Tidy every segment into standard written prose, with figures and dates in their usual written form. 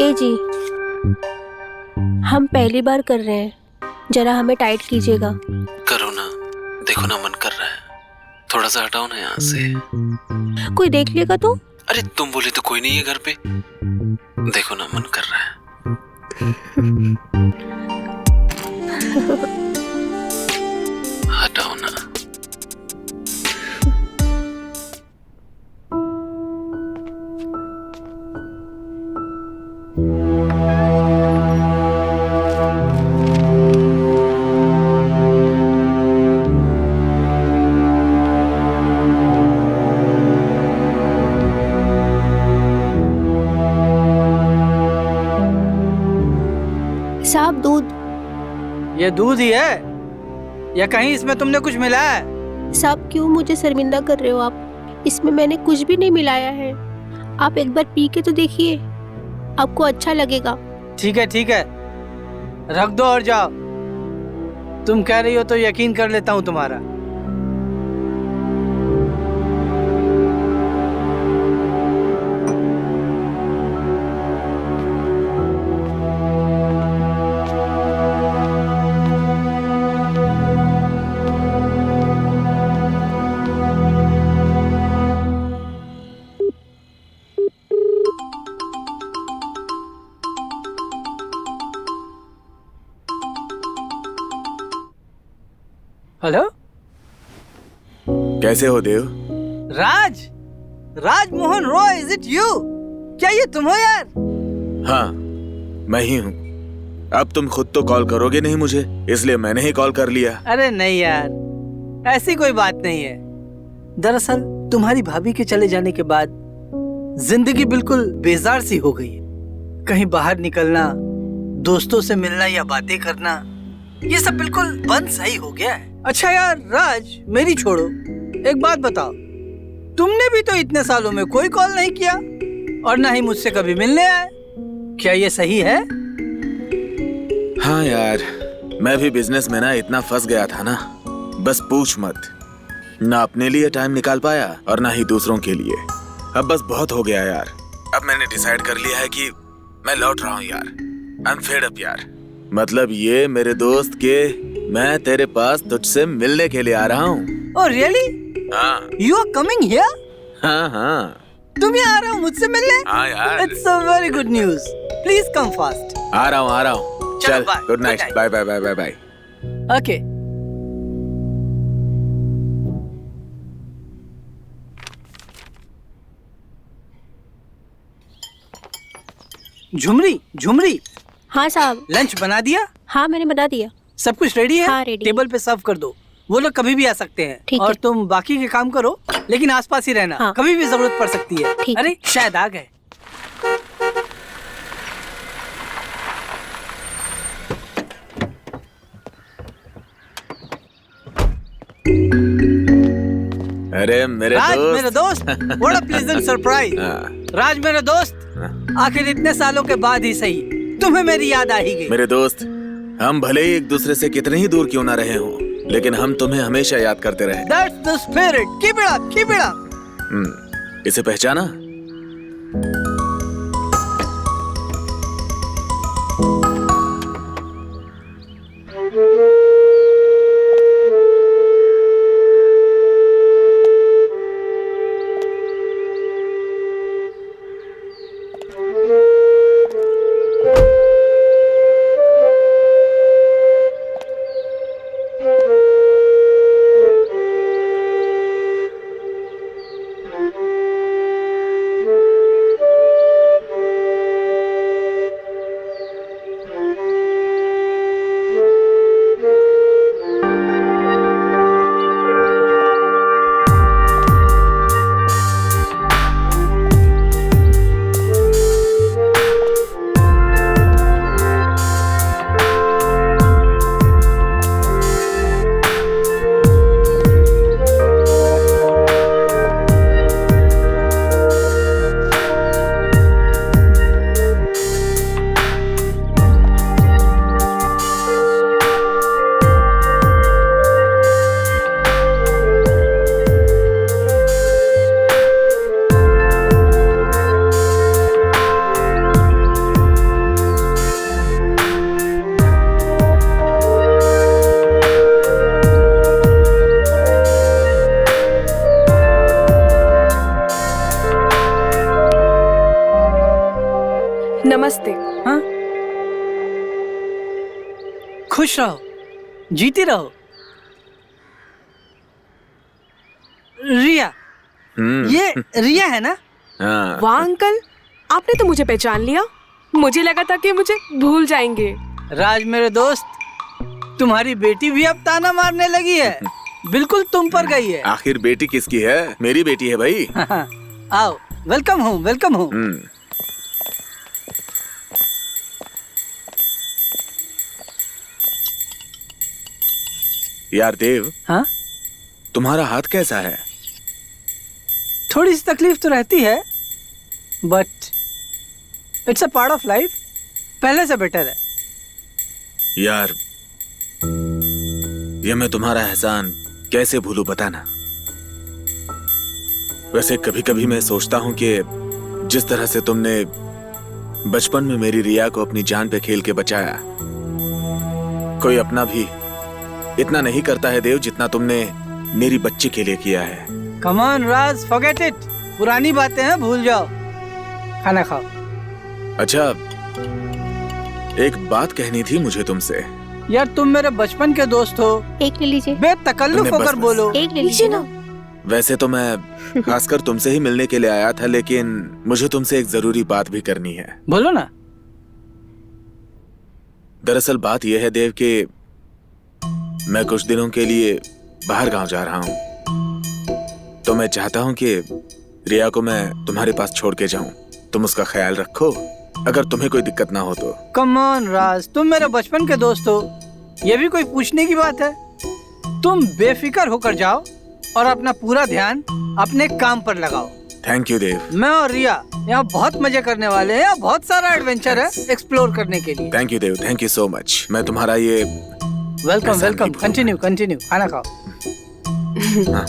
ए जी, हम पहली बार कर रहे हैं, जरा हमें टाइट कीजिएगा। करो ना, देखो ना मन कर रहा है, थोड़ा सा हटाओ ना यहाँ से। कोई देख लेगा तो? अरे तुम बोले तो कोई नहीं है घर पे, देखो ना मन कर रहा है। हटाओ ना। साहब दूध। ये दूध ही है या कहीं इसमें तुमने कुछ मिलाया है? साहब क्यों मुझे शर्मिंदा कर रहे हो आप? इसमें मैंने कुछ भी नहीं मिलाया है। आप एक बार पी के तो देखिए, आपको अच्छा लगेगा। ठीक है, रख दो और जाओ। तुम कह रही हो तो यकीन कर लेता हूँ तुम्हारा। हेलो, कैसे हो Dev? Raj Mohan Roy, is it you? क्या ये तुम हो यार? हाँ, मैं ही हूँ। अब तुम खुद तो कॉल करोगे नहीं मुझे, इसलिए मैंने ही कॉल कर लिया। अरे नहीं यार, ऐसी कोई बात नहीं है। दरअसल तुम्हारी भाभी के चले जाने के बाद जिंदगी बिल्कुल बेजार सी हो गई है। कहीं बाहर निकलना, दोस्तों से मिलना या बातें करना, ये सब बिल्कुल बंद सही हो गया है। अच्छा यार राज, मेरी छोड़ो, एक बात बताओ, तुमने भी तो इतने सालों में कोई कॉल नहीं किया और ना ही मुझसे कभी मिलने आए। क्या ये सही है? हाँ यार, मैं भी बिजनेस में ना इतना फंस गया था ना, बस पूछ मत। ना अपने लिए टाइम निकाल पाया और ना ही दूसरों के लिए। अब बस बहुत हो गया यार। अब मैंने डिसाइड कर लिया है कि मैं लौट रहा हूँ यार। आई एम फेड अप यार। मतलब ये मेरे दोस्त के, मैं तेरे पास तुझसे मिलने के लिए आ रहा हूँ। Oh really? हाँ। You are coming here? हाँ। तुम यहाँ आ रहे हो मुझसे मिलने? हाँ यार। It's a very good news. Please come fast. आ रहा हूँ। चलो, चल, bye. Good night. Good night. Bye bye bye bye bye. Okay. Jhumri, हाँ साहब। लंच बना दिया? हाँ मैंने बना दिया। सब कुछ रेडी है? हाँ रेडी। टेबल पे सर्व कर दो, वो लोग कभी भी आ सकते हैं। ठीक और है। तुम बाकी के काम करो, लेकिन आसपास ही रहना। हाँ। कभी भी जरूरत पड़ सकती है। ठीक अरे शायद आ गए। अरे मेरे राज दोस्त। मेरे दोस्त, व्हाट अ प्लेजेंट सरप्राइज। राज मेरे दोस्त, आखिर इतने सालों के बाद ही सही तुम्हें मेरी याद आ ही गई। मेरे दोस्त, हम भले ही एक दूसरे से कितने ही दूर क्यों ना रहे हों, लेकिन हम तुम्हें हमेशा याद करते रहे। That's the spirit. Keep it up, keep it up. इसे पहचाना? नमस्ते। हाँ, खुश रहो, जीती रहो। रिया, ये रिया है ना? हाँ। वाह अंकल, आपने तो मुझे पहचान लिया। मुझे लगा था कि मुझे भूल जाएंगे। राज मेरे दोस्त, तुम्हारी बेटी भी अब ताना मारने लगी है। बिल्कुल तुम पर गई है। आखिर बेटी किसकी है? मेरी बेटी है भाई। आओ, वेलकम होम, वेलकम होम। यार देव, हाँ, तुम्हारा हाथ कैसा है? थोड़ी सी तकलीफ तो रहती है, but it's a part of life. पहले से बेटर है। यार, ये मैं तुम्हारा एहसान कैसे भूलूं, बताना। वैसे कभी कभी मैं सोचता हूं कि जिस तरह से तुमने बचपन में मेरी रिया को अपनी जान पे खेल के बचाया, कोई अपना भी इतना नहीं करता है देव, जितना तुमने मेरी बच्ची के लिए किया है। Come on Raj, forget it. पुरानी बातें हैं, भूल जाओ। खाना खाओ। अच्छा, एक बात कहनी थी मुझे तुमसे। यार, तुम मेरे बचपन के दोस्त हो। एक ले लीजिए। बेतकल्लुफ बस, होकर बस। बोलो। एक ले लीजिए ना। वैसे तो मैं खासकर तुमसे ही मिलने के लिए आया था, लेकिन मुझे तुमसे एक जरूरी बात भी करनी है। बोलो ना। दरअसल बात यह है देव कि मैं कुछ दिनों के लिए बाहर गांव जा रहा हूं, तो मैं चाहता हूं कि रिया को मैं तुम्हारे पास छोड़ के जाऊं। तुम उसका ख्याल रखो, अगर तुम्हें कोई दिक्कत ना हो तो। कम ऑन राज, तुम मेरे बचपन के दोस्त हो, ये भी कोई पूछने की बात है? तुम बेफिक्र होकर जाओ और अपना पूरा ध्यान अपने काम पर लगाओ। थैंक यू देव। मैं और रिया यहाँ बहुत मजे करने वाले हैं। यहाँ बहुत सारा एडवेंचर है एक्सप्लोर करने के लिए। Thank you Dev, thank you so much. मैं तुम्हारा ये वेलकम ऐसा वेलकम। नहीं भूलूंगा। कंटिन्यू कंटिन्यू, खाना खाओ। हाँ।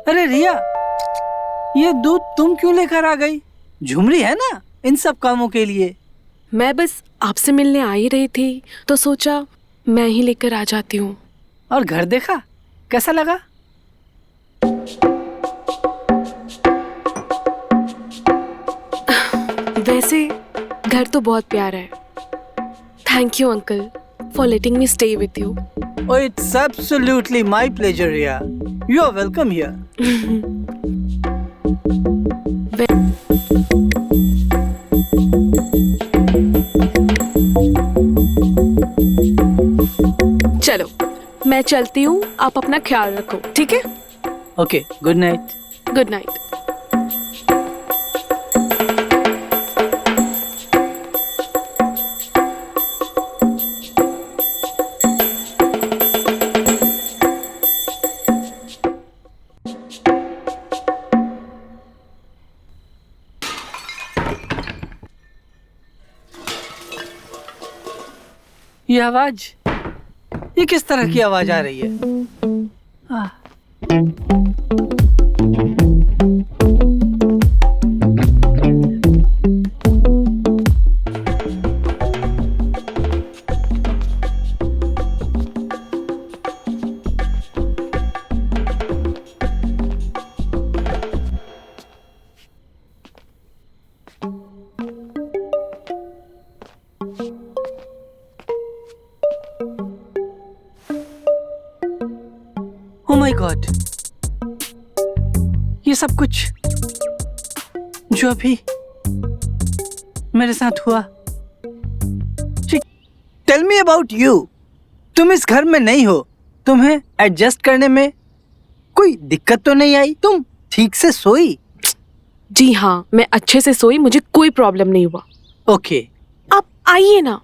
अरे रिया, ये दूध तुम क्यों लेकर आ गई? झुमरी है ना इन सब कामों के लिए। मैं बस आपसे मिलने आ ही रही थी, तो सोचा मैं ही लेकर आ जाती हूँ। और घर देखा, कैसा लगा? वैसे घर तो बहुत प्यारा है। Thank you uncle for letting me stay with you. Oh, it's absolutely my pleasure, Riya. You are welcome here. चलो मैं चलती हूँ, आप अपना ख्याल रखो, ठीक है? Okay, good night. Good night. ये आवाज, ये किस तरह की आवाज आ रही है? आह। Oh my God! ये सब कुछ जो अभी मेरे साथ हुआ। Tell me about you. तुम इस घर में नहीं हो, तुम्हें एडजस्ट करने में कोई दिक्कत तो नहीं आई? तुम ठीक से सोई? जी हाँ, मैं अच्छे से सोई, मुझे कोई प्रॉब्लम नहीं हुआ। ओके। आप आइए ना,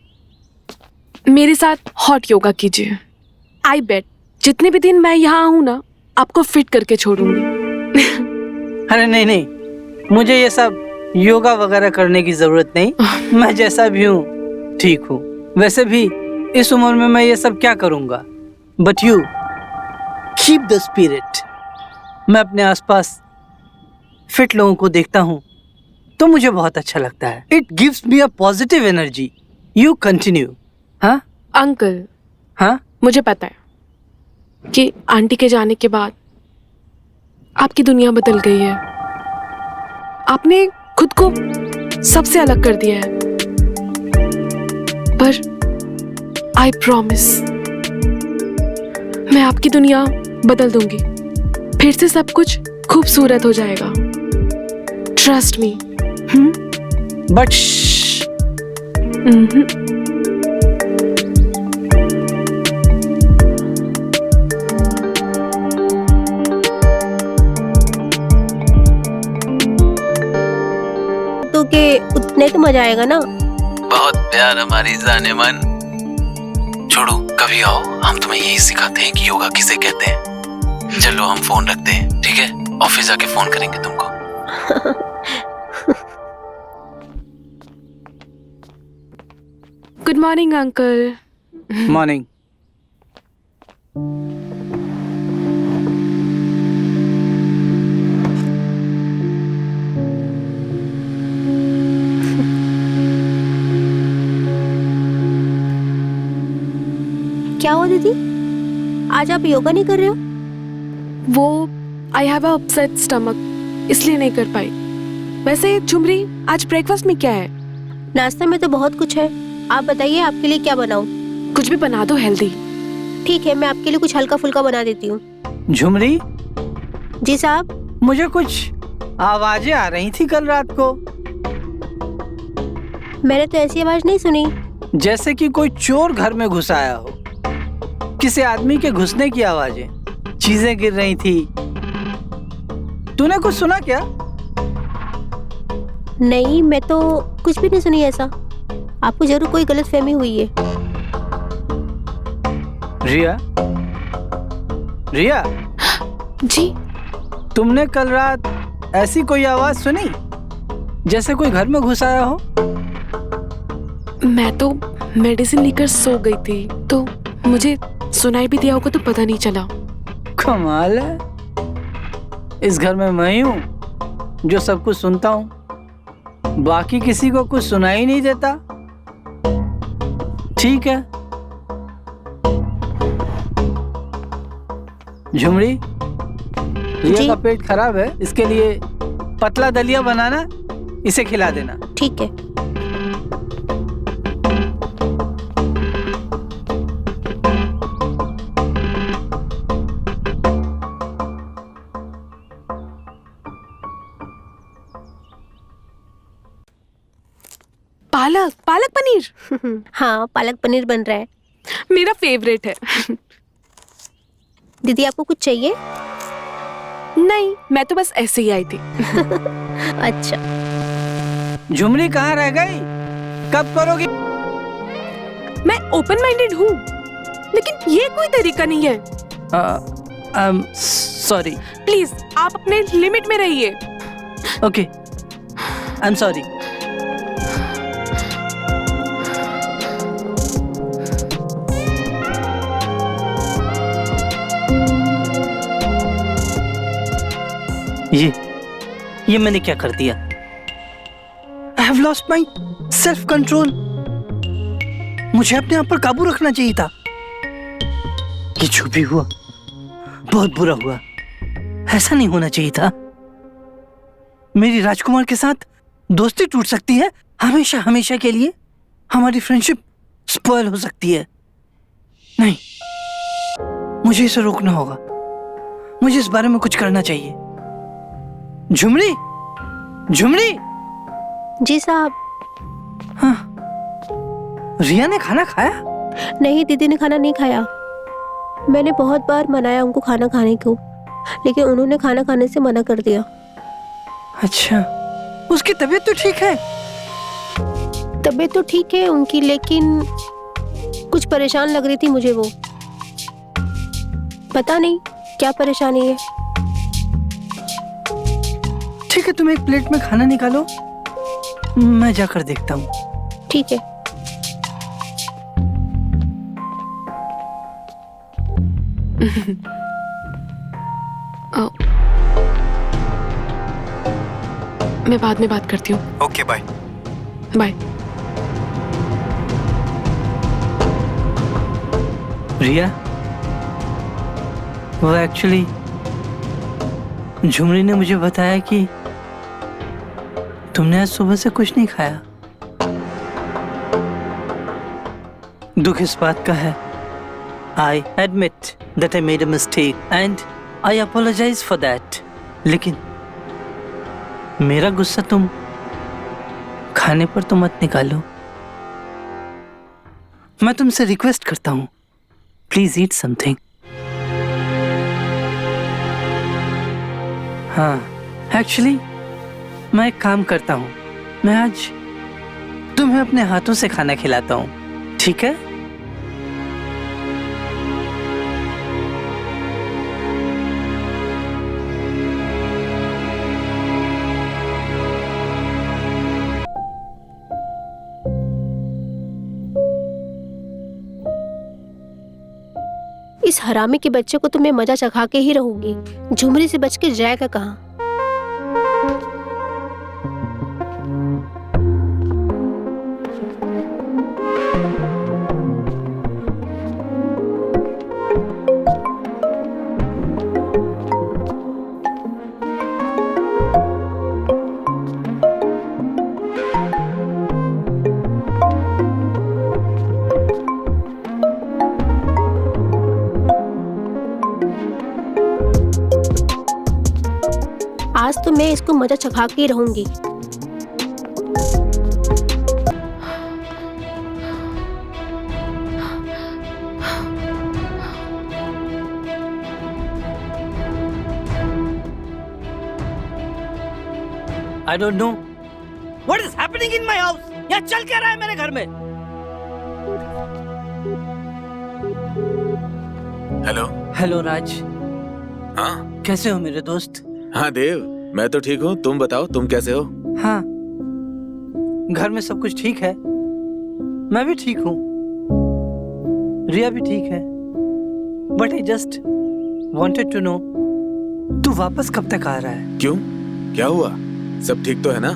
मेरे साथ हॉट योगा कीजिए। आई बेट जितने भी दिन मैं यहाँ हूँ ना, आपको फिट करके छोड़ूंगी। अरे नहीं नहीं, मुझे ये सब योगा वगैरह करने की जरूरत नहीं। मैं जैसा भी हूँ ठीक हूँ। वैसे भी इस उम्र में मैं ये सब क्या करूंगा, but you keep the spirit. मैं अपने आसपास फिट लोगों को देखता हूँ तो मुझे बहुत अच्छा लगता है। It gives me a positive energy. You continue. हाँ अंकल, हाँ, मुझे पता है कि आंटी के जाने के बाद आपकी दुनिया बदल गई है। आपने खुद को सबसे अलग कर दिया है, पर आई प्रॉमिस मैं आपकी दुनिया बदल दूंगी। फिर से सब कुछ खूबसूरत हो जाएगा। Trust me. बट तो के उतने तो मजा आएगा ना। बहुत प्यार हमारी जाने मन। छोड़ो, कभी आओ, हम तुम्हें यही सिखाते हैं कि योगा किसे कहते हैं। चलो हम फोन रखते हैं, ठीक है? ऑफिस जाके फोन करेंगे तुमको। Good morning uncle. मॉर्निंग। क्या हुआ दीदी, आज आप योगा नहीं कर रहे हो? वो I have a upset stomach, इसलिए नहीं कर पाई। वैसे झुमरी, आज ब्रेकफास्ट में क्या है? नाश्ता में तो बहुत कुछ है, आप बताइए आपके लिए क्या बनाऊं? कुछ भी बना दो हेल्दी। ठीक है, मैं आपके लिए कुछ हल्का फुल्का बना देती हूँ। झुमरी, जी साहब। मुझे कुछ आवाजें आ रही थी कल रात को, मैंने तो ऐसी आवाज नहीं सुनी। जैसे कि कोई चोर घर में घुस आया हो। किसी आदमी के घुसने की आवाजें, चीजें गिर रही थी। तूने कुछ सुना क्या? नहीं, मैं तो कुछ भी नहीं सुनी ऐसा। आपको जरूर कोई गलतफहमी हुई है। रिया, रिया, जी, तुमने कल रात ऐसी कोई आवाज सुनी जैसे कोई घर में घुस आया हो? मैं तो मेडिसिन लेकर सो गई थी, तो मुझे सुनाई भी दिया होगा तो पता नहीं चला। कमाल है, इस घर में मैं ही हूँ जो सब कुछ सुनता हूँ, बाकी किसी को कुछ सुनाई नहीं देता। ठीक है झुमरी, रिया जी? का पेट खराब है, इसके लिए पतला दलिया बनाना, इसे खिला देना। ठीक है। पालक पालक पनीर हाँ, पालक पनीर बन रहा है। मेरा फेवरेट है। दीदी आपको कुछ चाहिए? नहीं, मैं तो बस ऐसे ही आई थी। अच्छा। झुमरी कहाँ रह गई? कब करोगी? मैं ओपन माइंडेड हूँ, लेकिन ये कोई तरीका नहीं है। सॉरी। प्लीज आप अपने लिमिट में रहिए। Okay, I am sorry. ये मैंने क्या कर दिया? I have lost my self control. मुझे अपने आप पर काबू रखना चाहिए था। ये जो भी हुआ बहुत बुरा हुआ, ऐसा नहीं होना चाहिए था। मेरी राजकुमार के साथ दोस्ती टूट सकती है हमेशा हमेशा के लिए। हमारी फ्रेंडशिप स्पॉइल हो सकती है। नहीं, मुझे इसे रोकना होगा। मुझे इस बारे में कुछ करना चाहिए। झुमरी, झुमरी। जी साहब। हाँ, रिया ने खाना खाया? नहीं, दीदी ने खाना नहीं खाया। मैंने बहुत बार मनाया उनको खाना खाने को, लेकिन उन्होंने खाना खाने से मना कर दिया। अच्छा, उसकी तबीयत तो ठीक है? तबीयत तो ठीक है उनकी, लेकिन कुछ परेशान लग रही थी मुझे वो। पता नहीं क्या परेशानी है। ठीक है, तुम एक प्लेट में खाना निकालो, मैं जाकर देखता हूँ। ठीक है। मैं बाद में बात करती हूँ। Okay bye. बाय। रिया, वो एक्चुअली झुमरी ने मुझे बताया कि तुमने आज सुबह से कुछ नहीं खाया। दुख इस बात का है, I admit that I made a mistake and I apologise for that. लेकिन मेरा गुस्सा तुम खाने पर तो मत निकालो। मैं तुमसे रिक्वेस्ट करता हूँ, प्लीज ईट समथिंग। हाँ, एक्चुअली मैं एक काम करता हूँ, मैं आज तुम्हें अपने हाथों से खाना खिलाता हूँ, ठीक है? इस हरामी के बच्चे को तो मैं मजा चखा के ही रहूंगी। झुमरी से बच के जाएगा कहाँ? आज तो मैं इसको मजा चखा के ही रहूंगी। I don't know what is happening in my house. यहाँ चल क्या रहा है मेरे घर में? हेलो। हेलो राज, हाँ कैसे हो मेरे दोस्त? हाँ देव, मैं तो ठीक हूँ, तुम बताओ तुम कैसे हो? हाँ, घर में सब कुछ ठीक है, मैं भी ठीक हूँ, रिया भी ठीक है, but I just wanted to know तू वापस कब तक आ रहा है? क्यों, क्या हुआ? सब ठीक तो है ना?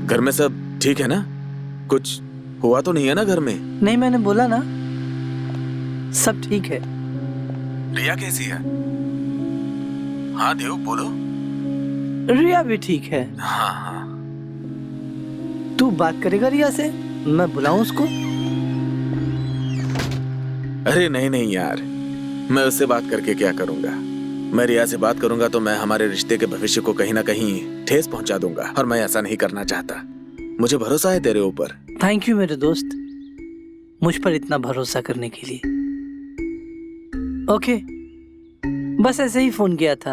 घर में सब ठीक है ना? कुछ हुआ तो नहीं है ना घर में? नहीं, मैंने बोला ना सब ठीक है। रिया कैसी है? हाँ देव बोलो। रिया भी ठीक है। हाँ हाँ। तू बात करेगा रिया से? मैं बुलाऊं उसको? अरे नहीं नहीं यार, मैं उससे बात करके क्या करूंगा? मैं रिया से बात करूंगा तो मैं हमारे रिश्ते के भविष्य को कहीं ना कहीं ठेस पहुंचा दूंगा, और मैं ऐसा नहीं करना चाहता। मुझे भरोसा है तेरे ऊपर। थैंक यू मेरे दोस्त, मुझ पर इतना भरोसा करने के लिए। ओके, बस ऐसे ही फोन किया था,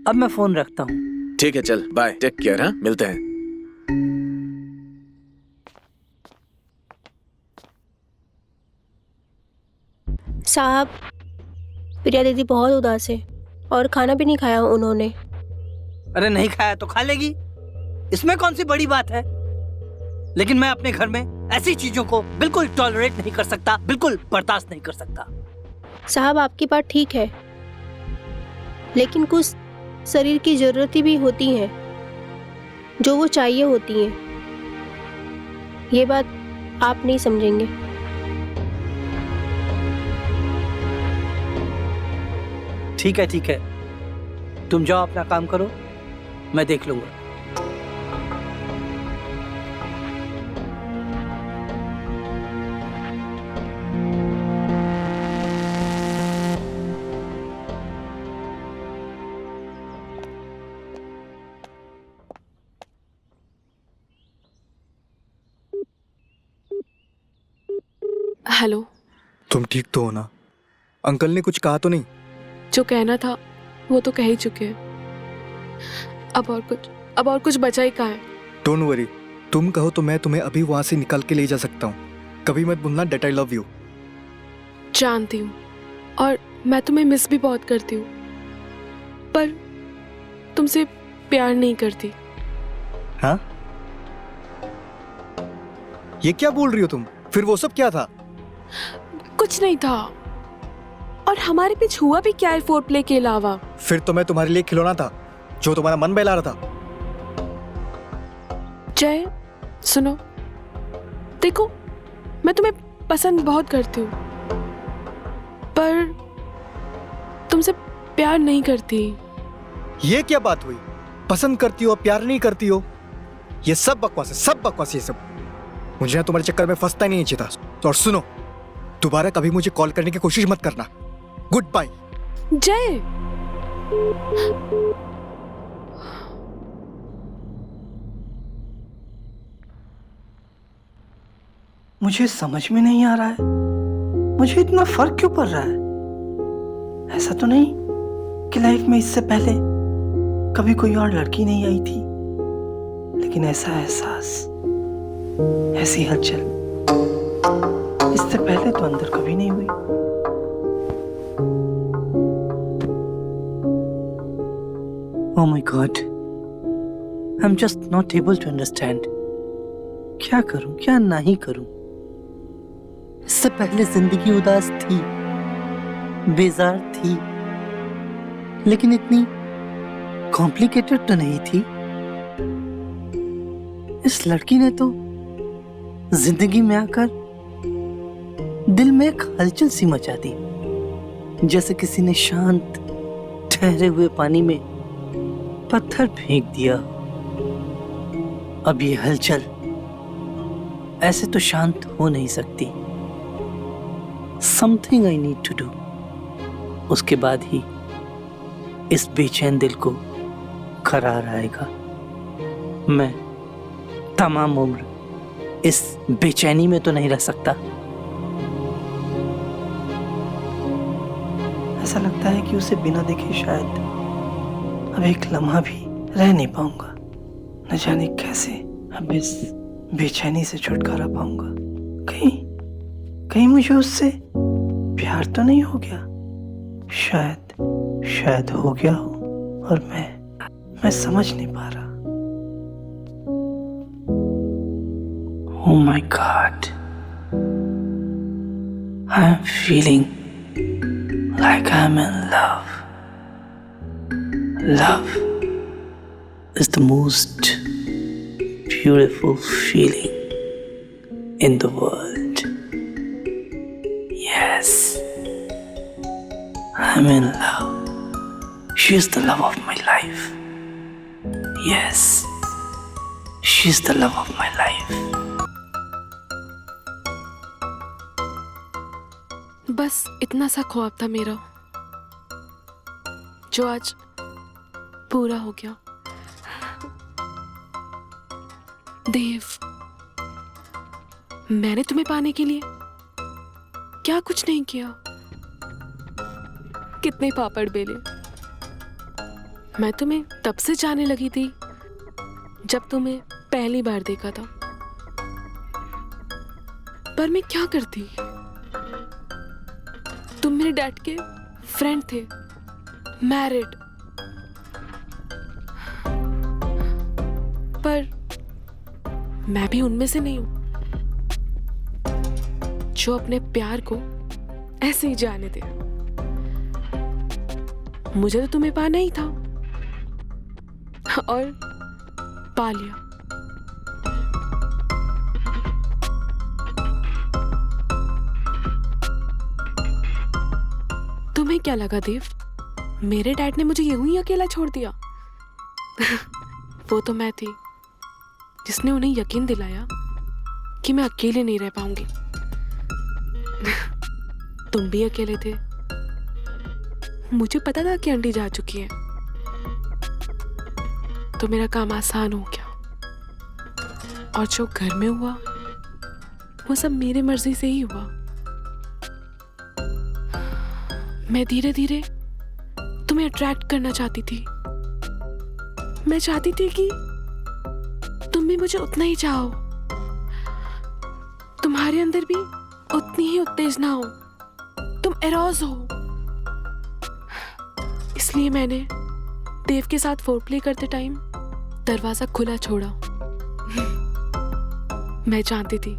अब मैं फोन रखता हूँ। ठीक है, चल बाय, टेक केयर। हाँ, मिलते हैं। साहब, प्रिया दीदी बहुत उदास है और खाना भी नहीं खाया उन्होंने। अरे नहीं खाया तो खा लेगी, इसमें कौन सी बड़ी बात है? लेकिन मैं अपने घर में ऐसी चीजों को बिल्कुल टॉलरेट नहीं कर सकता, बिल्कुल बर्दाश्त नहीं कर सकता। साहब, आपकी बात ठीक है, लेकिन कुछ शरीर की जरूरतें भी होती हैं जो वो चाहिए होती हैं। ये बात आप नहीं समझेंगे। ठीक है ठीक है, तुम जाओ अपना काम करो, मैं देख लूंगा। हेलो। तुम ठीक तो हो ना? अंकल ने कुछ कहा तो नहीं? जो कहना था वो तो कह ही चुके हैं। अब और कुछ बचा ही कहाँ है? डोंट वरी, तुम कहो तो मैं तुम्हें अभी वहां से निकाल के ले जा सकता हूँ। कभी मत भूलना दैट आई लव यू। जानती हूँ, और मैं तुम्हें मिस भी बहुत करती हूँ, पर तुमसे प्यार नहीं करती। हाँ? ये क्या बोल रही हो तुम? फिर वो सब क्या था? कुछ नहीं था, और हमारे बीच हुआ भी क्या है फोर प्ले के अलावा? फिर तो मैं तुम्हारे लिए खिलौना था जो तुम्हारा मन बहला रहा था। जय सुनो, देखो मैं तुम्हें पसंद बहुत करती हूँ पर तुमसे प्यार नहीं करती। ये क्या बात हुई? पसंद करती हो प्यार नहीं करती हो? ये सब बकवास है, सब बकवास ये सब। मुझे ना तुम्हारे चक्कर में फंसता ही नहीं चाहिए। और सुनो, दोबारा कभी मुझे कॉल करने की कोशिश मत करना। Good bye. जय मुझे समझ में नहीं आ रहा है, मुझे इतना फर्क क्यों पड़ रहा है? ऐसा तो नहीं कि लाइफ में इससे पहले कभी कोई और लड़की नहीं आई थी, लेकिन ऐसा एहसास, ऐसी हलचल इससे पहले तो अंदर कभी नहीं हुई। Oh my God, I'm just not able to understand. क्या करूं, क्या नहीं करूं? इससे पहले जिंदगी उदास थी, बेजार थी, लेकिन इतनी कॉम्प्लिकेटेड तो नहीं थी। इस लड़की ने तो जिंदगी में आकर दिल में एक हलचल सी मचा दी, जैसे किसी ने शांत ठहरे हुए पानी में पत्थर फेंक दिया। अब ये हलचल ऐसे तो शांत हो नहीं सकती। Something I need to do. उसके बाद ही इस बेचैन दिल को करार आएगा। मैं तमाम उम्र इस बेचैनी में तो नहीं रह सकता। ऐसा लगता है कि उसे बिना देखे शायद अब एक लम्हा भी रह नहीं पाऊंगा। न जाने कैसे अब इस बेचैनी से छुटकारा पाऊंगा। कहीं मुझे उससे प्यार तो नहीं हो गया? शायद हो गया हो और मैं समझ नहीं पा रहा। Oh my God, I'm feeling like I'm in love. Love is the most beautiful feeling in the world. Yes, I'm in love. She is the love of my life. Yes, she is the love of my life. बस इतना सा ख्वाब था मेरा जो आज पूरा हो गया। देव, मैंने तुम्हें पाने के लिए क्या कुछ नहीं किया। कितने पापड़ बेले। मैं तुम्हें तब से जाने लगी थी जब तुम्हें पहली बार देखा था, पर मैं क्या करती। तुम मेरे डैड के फ्रेंड थे, मैरिड, पर मैं भी उनमें से नहीं हूं जो अपने प्यार को ऐसे ही जाने दे। मुझे तो तुम्हें पाना ही था और पा लिया। तुम्हें क्या लगा देव, मेरे डैड ने मुझे यूं ही अकेला छोड़ दिया? वो तो मैं थी जिसने उन्हें यकीन दिलाया कि मैं अकेले नहीं रह पाऊंगी। तुम भी अकेले थे। मुझे पता था कि आंटी जा चुकी है, तो मेरा काम आसान हो गया। और जो घर में हुआ वो सब मेरी मर्जी से ही हुआ। मैं धीरे धीरे तुम्हें अट्रैक्ट करना चाहती थी। मैं चाहती थी कि तुम भी मुझे उतना ही चाहो, तुम्हारे अंदर भी उतनी ही उत्तेजना हो, तुम एरोज हो। इसलिए मैंने देव के साथ फोरप्ले करते टाइम दरवाजा खुला छोड़ा। मैं जानती थी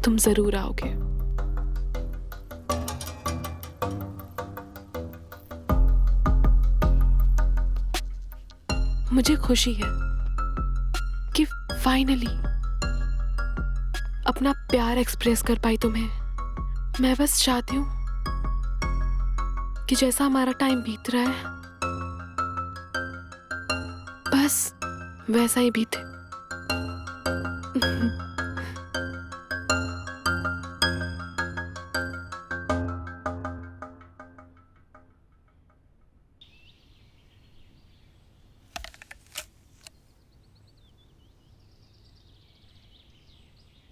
तुम जरूर आओगे। मुझे खुशी है कि फाइनली अपना प्यार एक्सप्रेस कर पाई तुम्हें। मैं बस चाहती हूँ कि जैसा हमारा टाइम बीत रहा है बस वैसा ही बीते।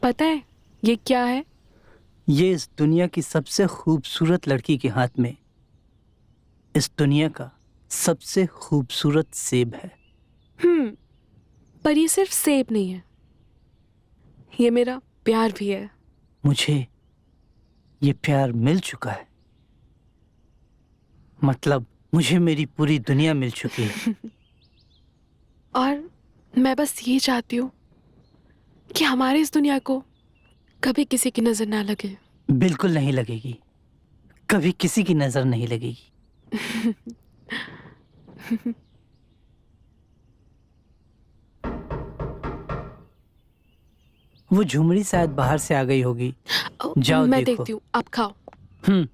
पता है ये क्या है? ये इस दुनिया की सबसे खूबसूरत लड़की के हाथ में इस दुनिया का सबसे खूबसूरत सेब है। पर ये सिर्फ सेब नहीं है, ये मेरा प्यार भी है। मुझे ये प्यार मिल चुका है, मतलब मुझे मेरी पूरी दुनिया मिल चुकी है। और मैं बस ये चाहती हूँ कि हमारे इस दुनिया को कभी किसी की नजर ना लगे। बिल्कुल नहीं लगेगी, कभी किसी की नजर नहीं लगेगी। वो झुमरी शायद बाहर से आ गई होगी। जाओ मैं देखो। देखती हूँ, आप खाओ। हम्म।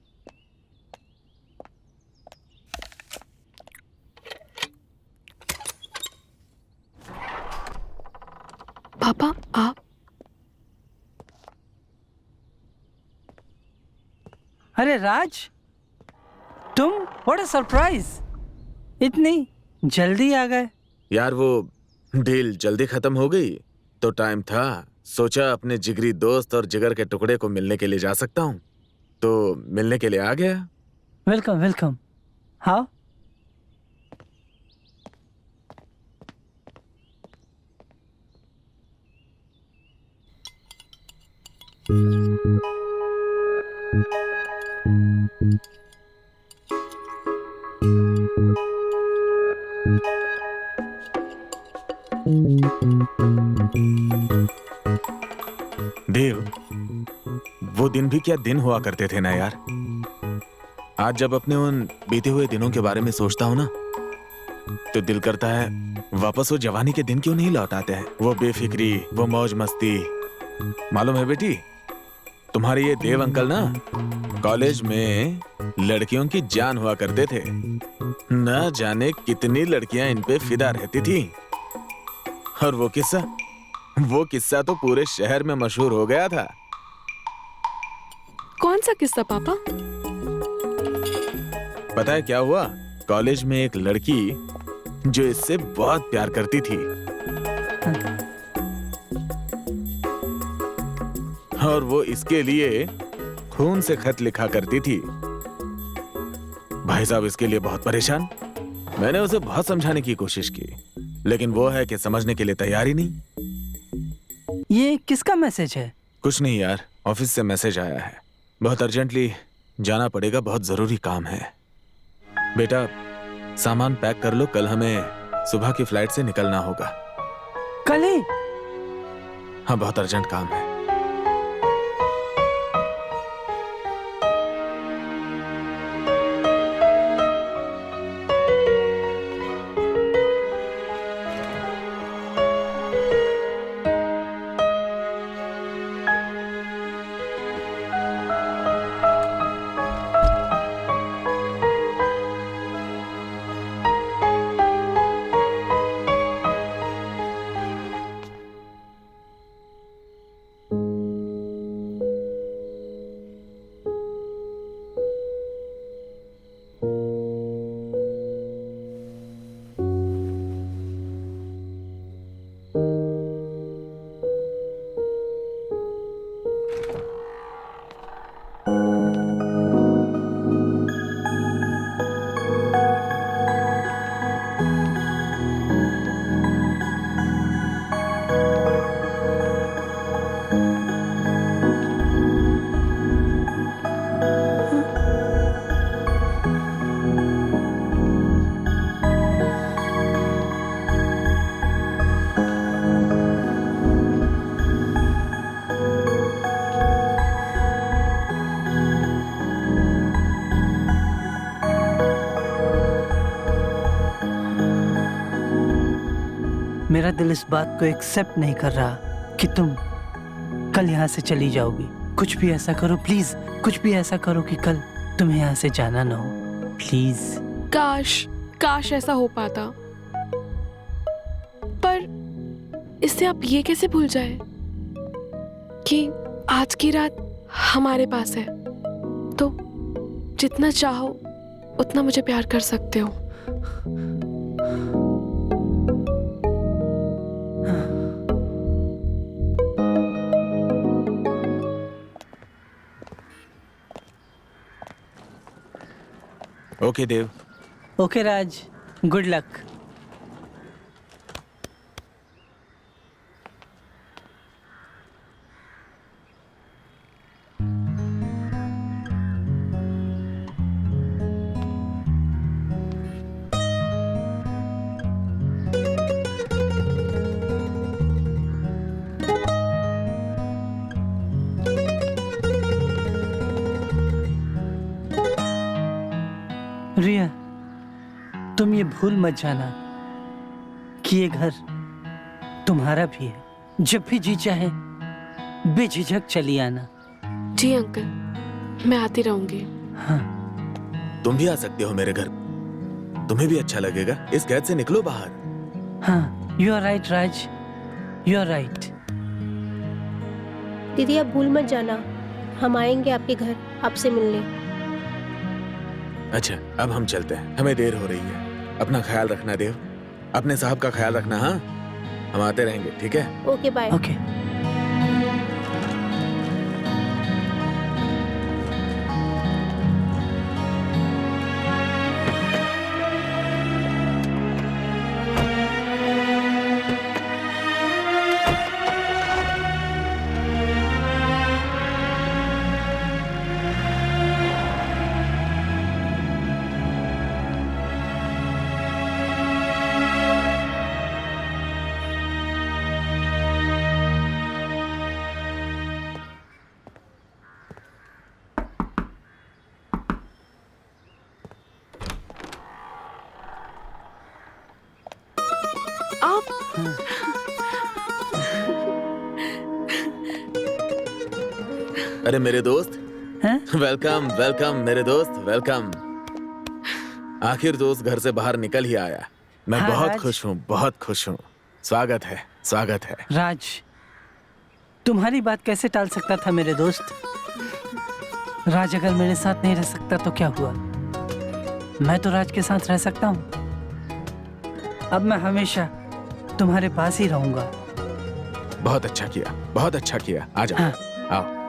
पापा आप? अरे राज, तुम? व्हाट अ सरप्राइज, इतनी जल्दी आ गए। यार वो डील जल्दी खत्म हो गई तो टाइम था, सोचा अपने जिगरी दोस्त और जिगर के टुकड़े को मिलने के लिए जा सकता हूँ, तो मिलने के लिए आ गया। Welcome welcome. हाँ, देव, वो दिन भी क्या दिन हुआ करते थे ना यार। आज जब अपने उन बीते हुए दिनों के बारे में सोचता हूँ ना, तो दिल करता है वापस वो जवानी के दिन क्यों नहीं लौट आते हैं। वो बेफिक्री, वो मौज मस्ती। मालूम है बेटी, तुम्हारे ये देव अंकल ना कॉलेज में लड़कियों की जान हुआ करते थे। न जाने कितनी लड़कियां इन पे फिदा रहती थी। और वो किस्सा तो पूरे शहर में मशहूर हो गया था। कौन सा किस्सा पापा? पता है क्या हुआ? कॉलेज में एक लड़की जो इससे बहुत प्यार करती थी, और वो इसके लिए खून से खत लिखा करती थी। भाई साहब इसके लिए बहुत परेशान। मैंने उसे बहुत समझाने की कोशिश की, लेकिन वो है कि समझने के लिए तैयार ही नहीं। ये किसका मैसेज है? कुछ नहीं यार, ऑफिस से मैसेज आया है, बहुत अर्जेंटली जाना पड़ेगा, बहुत जरूरी काम है। बेटा सामान पैक कर लो, कल हमें सुबह की फ्लाइट से निकलना होगा। कल ही? हाँ, बहुत अर्जेंट काम है। मेरा दिल इस बात को एक्सेप्ट नहीं कर रहा कि तुम कल यहाँ से चली जाओगी। कुछ भी ऐसा करो प्लीज, कुछ भी ऐसा करो कि कल तुम्हें यहाँ से जाना ना हो, प्लीज। काश ऐसा हो पाता, पर इससे आप ये कैसे भूल जाए कि आज की रात हमारे पास है, तो जितना चाहो उतना मुझे प्यार कर सकते हो। ओके देव। ओके राज, गुड लक। रिया, तुम ये भूल मत जाना कि ये घर तुम्हारा भी है। जब भी जी चाहे बेझिझक चली आना। जी अंकल, मैं आती रहूंगी। हाँ, तुम भी आ सकते हो मेरे घर, तुम्हें भी अच्छा लगेगा। इस कैद से निकलो बाहर। हाँ, you are right Raj, you are right. दीदी आप भूल मत जाना, हम आएंगे आपके घर आपसे मिलने। अच्छा, अब हम चलते हैं, हमें देर हो रही है। अपना ख्याल रखना देव, अपने साहब का ख्याल रखना। हाँ, हम आते रहेंगे, ठीक है? Okay bye. ओके। आप अरे मेरे दोस्त, हैं? वेलकम वेलकम मेरे दोस्त, वेलकम। आखिर दोस्त घर से बाहर निकल ही आया। मैं हाँ, बहुत राज। खुश हूँ, बहुत खुश हूँ। स्वागत है, स्वागत है। राज, तुम्हारी बात कैसे टाल सकता था मेरे दोस्त? राज अगर मेरे साथ नहीं रह सकता तो क्या हुआ? मैं तो राज के साथ रह सकता हूँ। अब मैं हमेशा तुम्हारे पास ही रहूंगा। बहुत अच्छा किया, बहुत अच्छा किया। आ जाओ, हाँ। आओ।